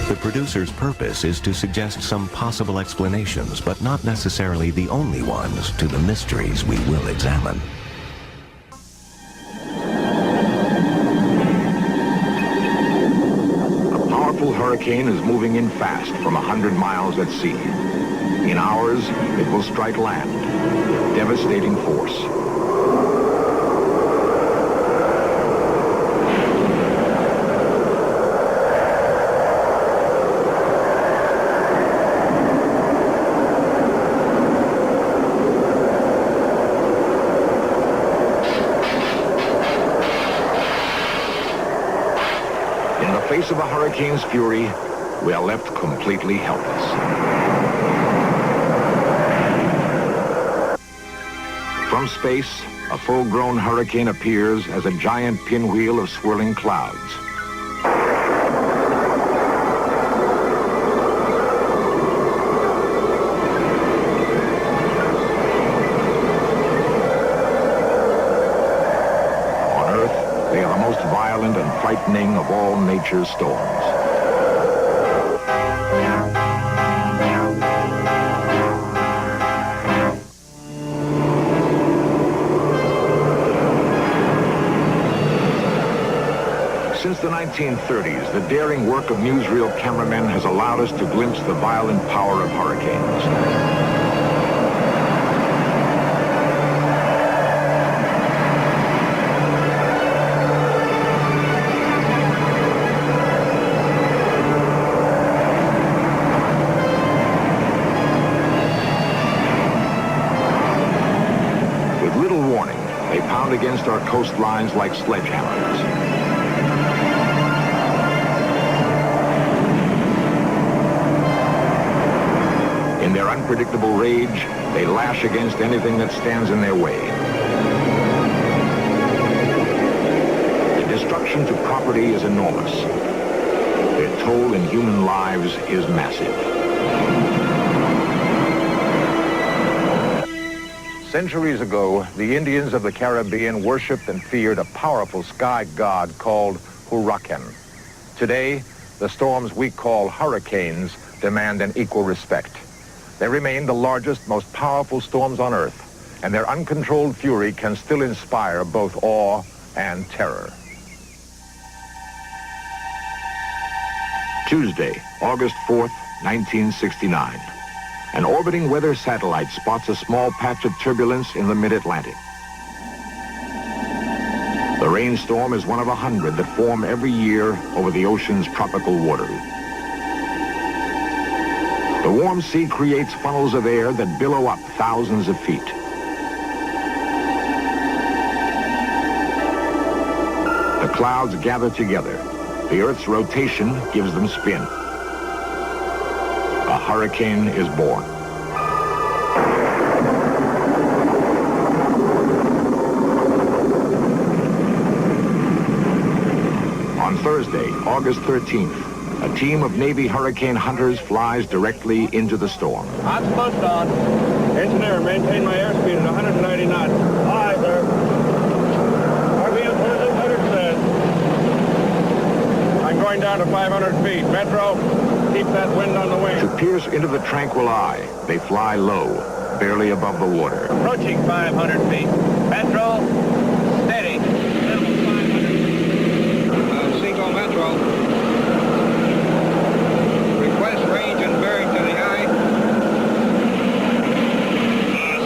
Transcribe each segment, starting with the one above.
The producer's purpose is to suggest some possible explanations, but not necessarily the only ones, to the mysteries we will examine. A powerful hurricane is moving in fast from 100 miles at sea. In hours, it will strike land with devastating force. In the face of a hurricane's fury, we are left completely helpless. From space, a full-grown hurricane appears as a giant pinwheel of swirling clouds. On Earth, they are the most violent and frightening of all nature's storms. Since the 1930s, the daring work of newsreel cameramen has allowed us to glimpse the violent power of hurricanes. With little warning, they pound against our coastlines like sledgehammers. In their unpredictable rage, they lash against anything that stands in their way. The destruction to property is enormous. Their toll in human lives is massive. Centuries ago, the Indians of the Caribbean worshipped and feared a powerful sky god called Huracan. Today, the storms we call hurricanes demand an equal respect. They remain the largest, most powerful storms on Earth, and their uncontrolled fury can still inspire both awe and terror. Tuesday, August 4th, 1969. An orbiting weather satellite spots a small patch of turbulence in the mid-Atlantic. The rainstorm is one of 100 that form every year over the ocean's tropical waters. The warm sea creates funnels of air that billow up thousands of feet. The clouds gather together. The Earth's rotation gives them spin. A hurricane is born. On Thursday, August 13th, a team of Navy hurricane hunters flies directly into the storm. Hotspot on. Engineer, maintain my airspeed at 190 knots. Aye, sir. RPM 2600 says. I'm going down to 500 feet. Metro, keep that wind on the wing. To pierce into the tranquil eye, they fly low, barely above the water. Approaching 500 feet. Metro, steady. Level 500. Cinco Metro. Range and bearing to the eye.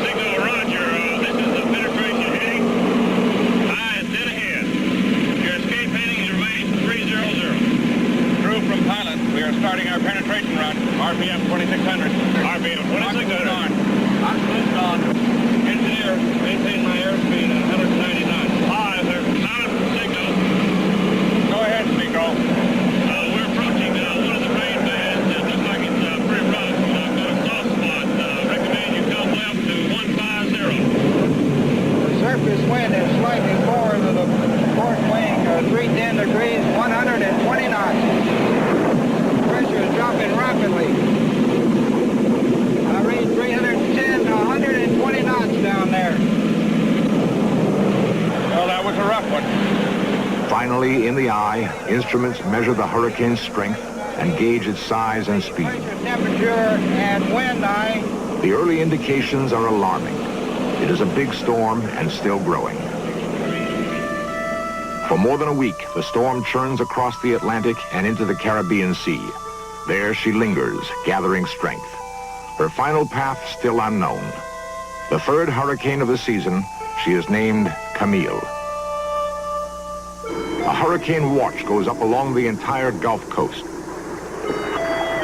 Signal Roger. This is the penetration heading. Eye is dead ahead. Your escape heading is remains 300. Crew from pilot, we are starting our penetration run. RPM 2600. RPM 2600. I'm close on. Engineer, maintain my airspeed at 190 knots. Aye, sir. Silent signal. Go ahead, Spico. We're approaching one of the rain bands. Surface wind is slightly forward of the port wing, 310 degrees, 120 knots. Pressure is dropping rapidly. I read 310 to 120 knots down there. Well, that was a rough one. Finally, in the eye, instruments measure the hurricane's strength and gauge its size and speed. Temperature and wind eye. The early indications are alarming. It is a big storm and still growing. For more than a week, the storm churns across the Atlantic and into the Caribbean Sea. There she lingers, gathering strength. Her final path still unknown. The third hurricane of the season, she is named Camille. A hurricane watch goes up along the entire Gulf Coast.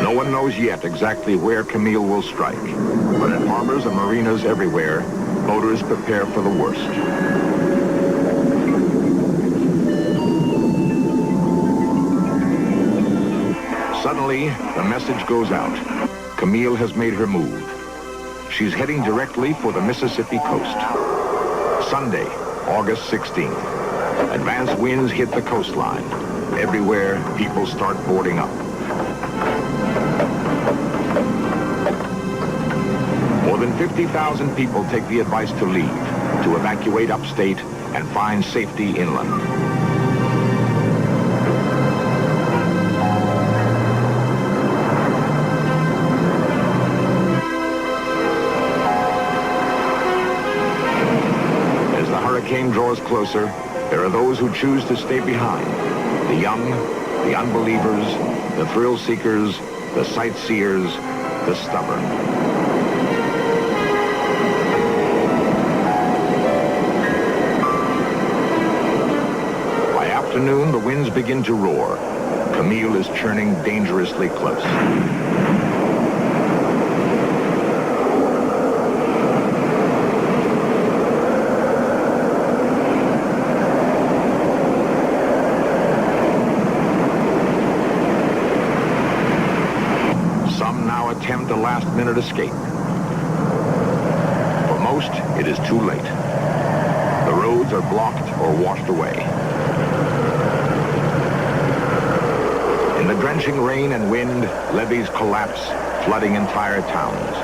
No one knows yet exactly where Camille will strike, but in harbors and marinas everywhere, boaters prepare for the worst. Suddenly, the message goes out. Camille has made her move. She's heading directly for the Mississippi coast. Sunday, August 16th. Advanced winds hit the coastline. Everywhere, people start boarding up. More than 50,000 people take the advice to leave, to evacuate upstate and find safety inland. As the hurricane draws closer, there are those who choose to stay behind. The young, the unbelievers, the thrill seekers, the sightseers, the stubborn. By afternoon, the winds begin to roar. Camille is churning dangerously close. Attempt a last-minute escape. For most, it is too late. The roads are blocked or washed away. In the drenching rain and wind, levees collapse, flooding entire towns.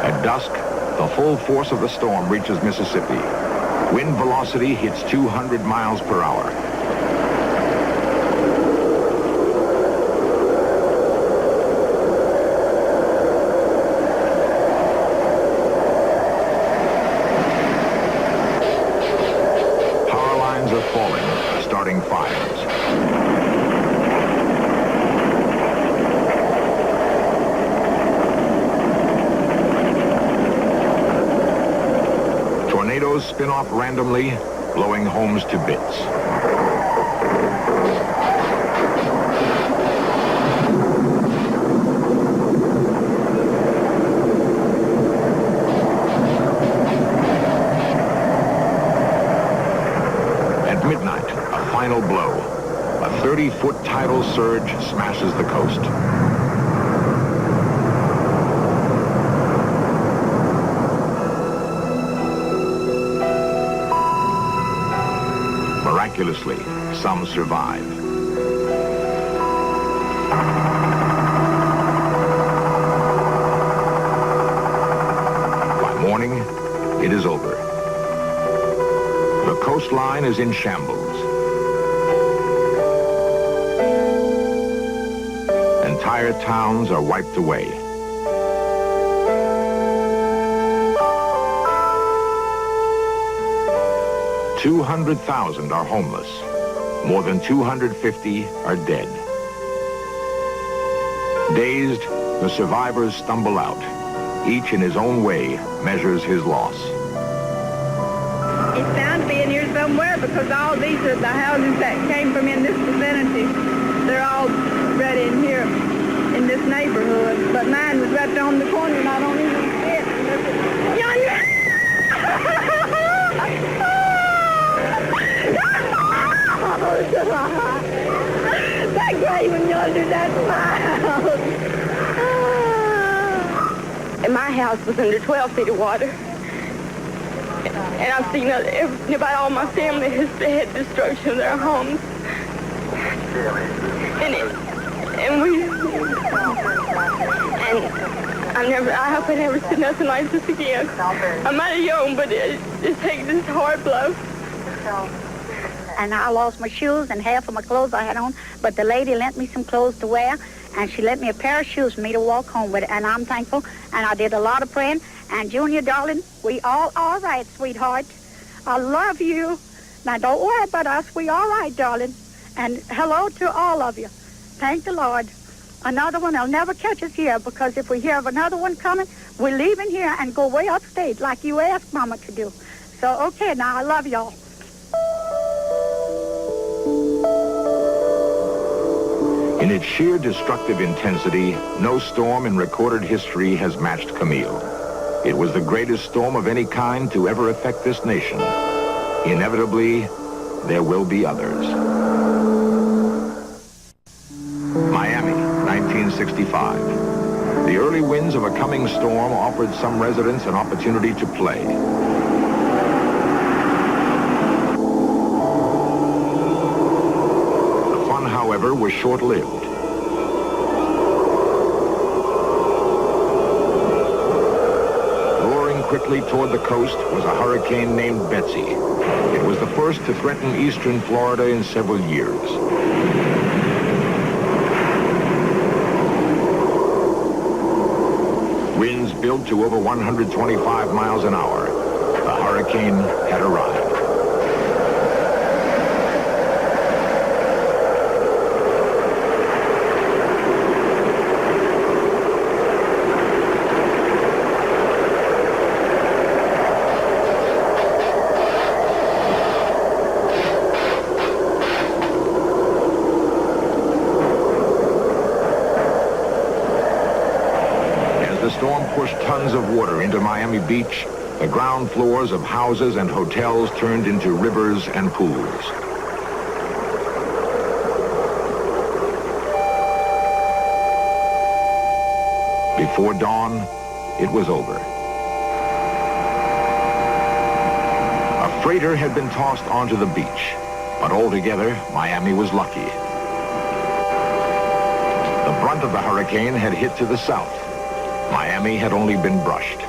At dusk, the full force of the storm reaches Mississippi. Wind velocity hits 200 miles per hour. Starting fires. Tornadoes spin off randomly, blowing homes to bits. At midnight, final blow. A 30-foot tidal surge smashes the coast. Miraculously, some survive. By morning, it is over. The coastline is in shambles. Entire towns are wiped away. $200,000 are homeless. More than 250 are dead. Dazed, the survivors stumble out. Each in his own way measures his loss. It's bound to be in here somewhere because all these are the houses that came from in this vicinity. They're all right in here in this neighborhood. But mine was right on the corner and I don't even see it. Yonder! That gray one yonder, that's my house. And my house was under 12 feet of water. And I've seen about all my family has had destruction of their homes. I hope I never see nothing like this again. I'm not young, but it takes this hard blow. and I lost my shoes and half of my clothes I had on, but the lady lent me some clothes to wear, and she lent me a pair of shoes for me to walk home with, and I'm thankful, and I did a lot of praying. And Junior, darling, we all right, sweetheart. I love you. Now, don't worry about us. We all right, darling. And hello to all of you. Thank the Lord. Another one, they'll never catch us here, because if we hear of another one coming, we're leaving here and go way upstate like you asked Mama to do. So, okay, now I love y'all. In its sheer destructive intensity, no storm in recorded history has matched Camille. It was the greatest storm of any kind to ever affect this nation. Inevitably, there will be others. Miami, 1965. The early winds of a coming storm offered some residents an opportunity to play. The fun, however, was short-lived. Roaring quickly toward the coast was a hurricane named Betsy. It was the first to threaten eastern Florida in several years. Winds built to over 125 miles an hour. The hurricane had arrived. The storm pushed tons of water into Miami Beach. The ground floors of houses and hotels turned into rivers and pools. Before dawn, it was over. A freighter had been tossed onto the beach, but altogether, Miami was lucky. The brunt of the hurricane had hit to the south. Miami had only been brushed.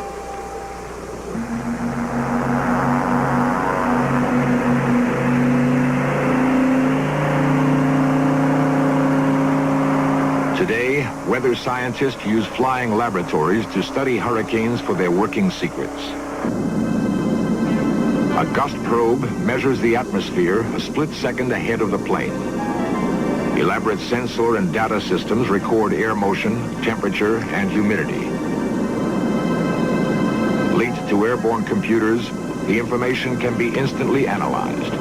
Today, weather scientists use flying laboratories to study hurricanes for their working secrets. A gust probe measures the atmosphere a split second ahead of the plane. Elaborate sensor and data systems record air motion, temperature, and humidity. Linked to airborne computers, the information can be instantly analyzed.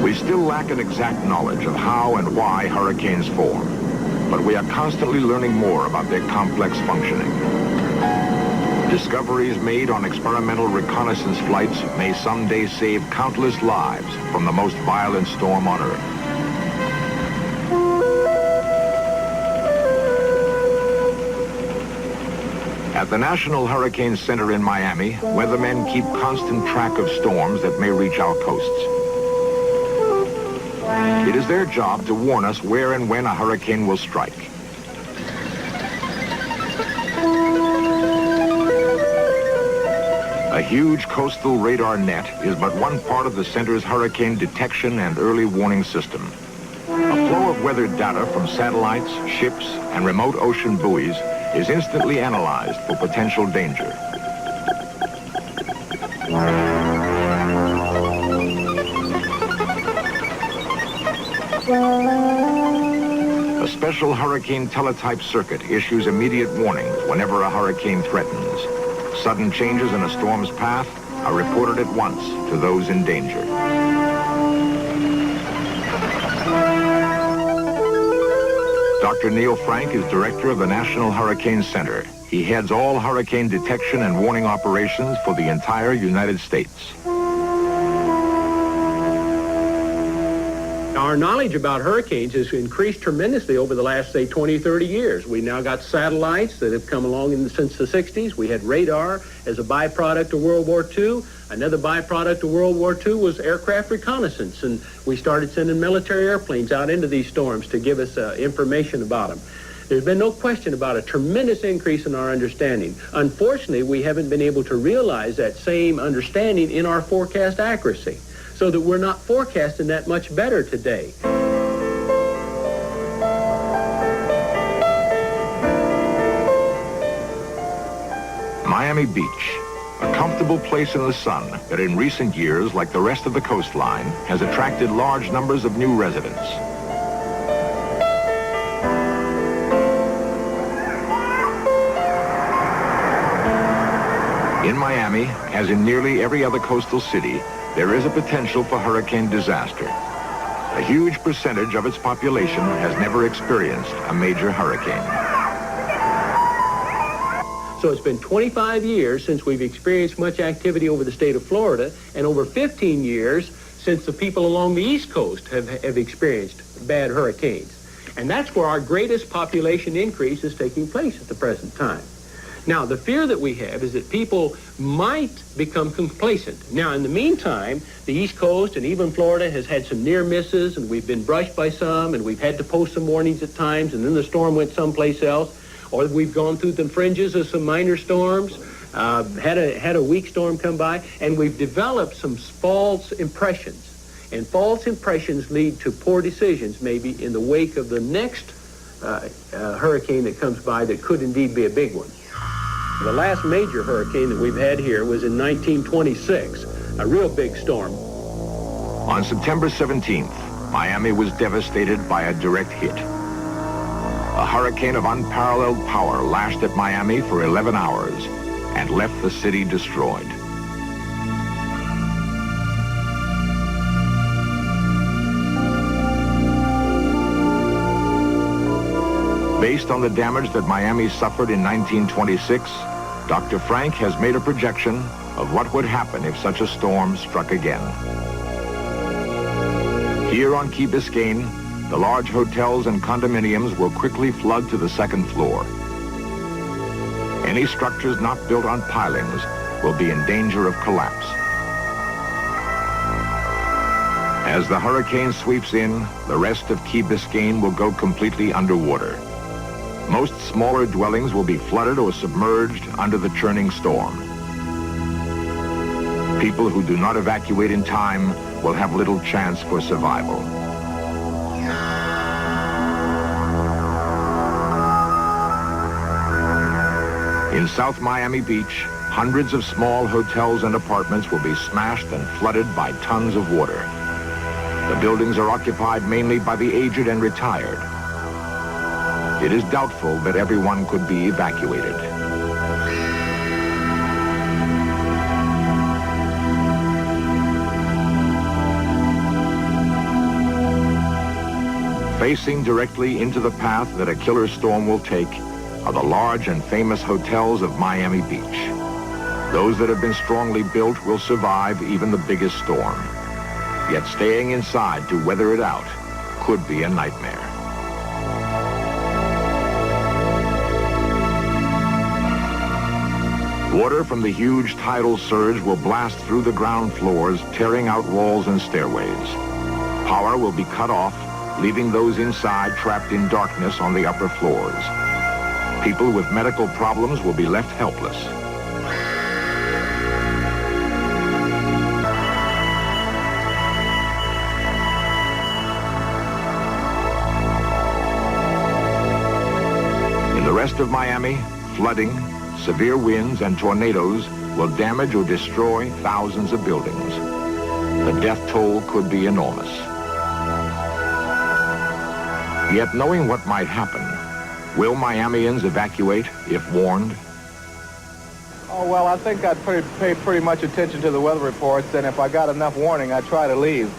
We still lack an exact knowledge of how and why hurricanes form, but we are constantly learning more about their complex functioning. Discoveries made on experimental reconnaissance flights may someday save countless lives from the most violent storm on Earth. At the National Hurricane Center in Miami, weathermen keep constant track of storms that may reach our coasts. It is their job to warn us where and when a hurricane will strike. A huge coastal radar net is but one part of the center's hurricane detection and early warning system. A flow of weather data from satellites, ships, and remote ocean buoys is instantly analyzed for potential danger. A special hurricane teletype circuit issues immediate warnings whenever a hurricane threatens. Sudden changes in a storm's path are reported at once to those in danger. Dr. Neil Frank is director of the National Hurricane Center. He heads all hurricane detection and warning operations for the entire United States. Our knowledge about hurricanes has increased tremendously over the last, say, 20, 30 years. We now got satellites that have come along since the 60s. We had radar as a byproduct of World War II. Another byproduct of World War II was aircraft reconnaissance, and we started sending military airplanes out into these storms to give us information about them. There's been no question about a tremendous increase in our understanding. Unfortunately, we haven't been able to realize that same understanding in our forecast accuracy, so that we're not forecasting that much better today. Miami Beach, a comfortable place in the sun that in recent years, like the rest of the coastline, has attracted large numbers of new residents. In Miami, as in nearly every other coastal city, there is a potential for hurricane disaster. A huge percentage of its population has never experienced a major hurricane. So it's been 25 years since we've experienced much activity over the state of Florida, and over 15 years since the people along the East Coast have experienced bad hurricanes. And that's where our greatest population increase is taking place at the present time. Now, the fear that we have is that people might become complacent. Now, in the meantime, the East Coast and even Florida has had some near misses, and we've been brushed by some, and we've had to post some warnings at times, and then the storm went someplace else. Or we've gone through the fringes of some minor storms, had a weak storm come by, and we've developed some false impressions. And false impressions lead to poor decisions, maybe in the wake of the next hurricane that comes by that could indeed be a big one. The last major hurricane that we've had here was in 1926, a real big storm. On September 17th, Miami was devastated by a direct hit. A hurricane of unparalleled power lashed at Miami for 11 hours and left the city destroyed. Based on the damage that Miami suffered in 1926, Dr. Frank has made a projection of what would happen if such a storm struck again. Here on Key Biscayne, the large hotels and condominiums will quickly flood to the second floor. Any structures not built on pilings will be in danger of collapse. As the hurricane sweeps in, the rest of Key Biscayne will go completely underwater. Most smaller dwellings will be flooded or submerged under the churning storm. People who do not evacuate in time will have little chance for survival. In South Miami Beach, hundreds of small hotels and apartments will be smashed and flooded by tons of water. The buildings are occupied mainly by the aged and retired. It is doubtful that everyone could be evacuated. Facing directly into the path that a killer storm will take are the large and famous hotels of Miami Beach. Those that have been strongly built will survive even the biggest storm. Yet staying inside to weather it out could be a nightmare. Water from the huge tidal surge will blast through the ground floors, tearing out walls and stairways. Power will be cut off, leaving those inside trapped in darkness on the upper floors. People with medical problems will be left helpless. In the rest of Miami, flooding, severe winds, and tornadoes will damage or destroy thousands of buildings. The death toll could be enormous. Yet knowing what might happen, will Miamians evacuate if warned? Oh, well, I think I'd pay pretty much attention to the weather reports, and if I got enough warning, I'd try to leave.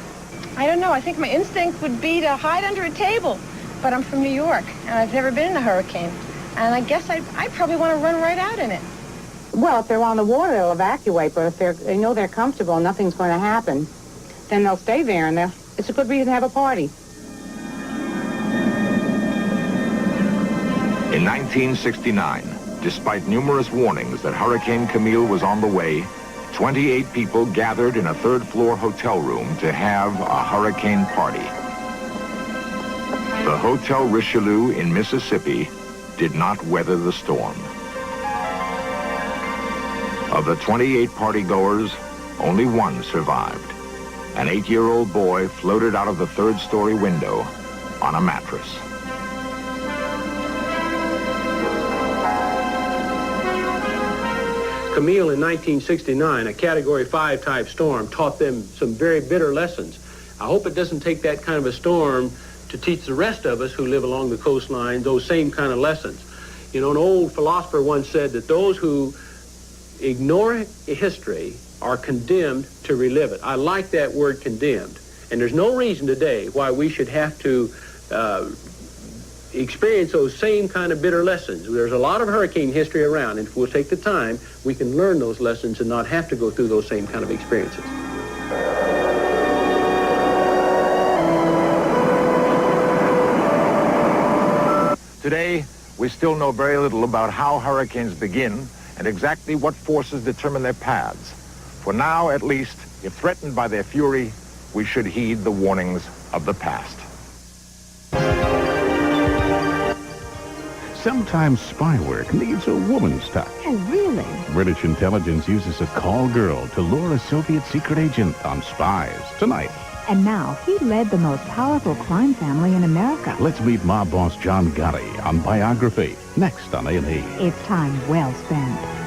I don't know. I think my instinct would be to hide under a table. But I'm from New York, and I've never been in a hurricane. And I guess I probably want to run right out in it. Well, if they're on the water, they'll evacuate. But if they know they're comfortable and nothing's going to happen, then they'll stay there, and it's a good reason to have a party. In 1969, despite numerous warnings that Hurricane Camille was on the way, 28 people gathered in a third-floor hotel room to have a hurricane party. The Hotel Richelieu in Mississippi did not weather the storm. Of the 28 partygoers, only one survived. An 8-year-old boy floated out of the third-story window on a mattress. Camille in 1969, a Category 5 type storm, taught them some very bitter lessons. I hope it doesn't take that kind of a storm to teach the rest of us who live along the coastline those same kind of lessons. You know, an old philosopher once said that those who ignore history are condemned to relive it. I like that word, condemned. And there's no reason today why we should have to experience those same kind of bitter lessons. There's a lot of hurricane history around, and if we'll take the time, we can learn those lessons and not have to go through those same kind of experiences. Today, we still know very little about how hurricanes begin and exactly what forces determine their paths. For now, at least, if threatened by their fury, we should heed the warnings of the past. Sometimes spy work needs a woman's touch. Oh, really? British intelligence uses a call girl to lure a Soviet secret agent on Spies tonight. And now he led the most powerful crime family in America. Let's meet mob boss John Gotti on Biography, next on A&E. It's time well spent.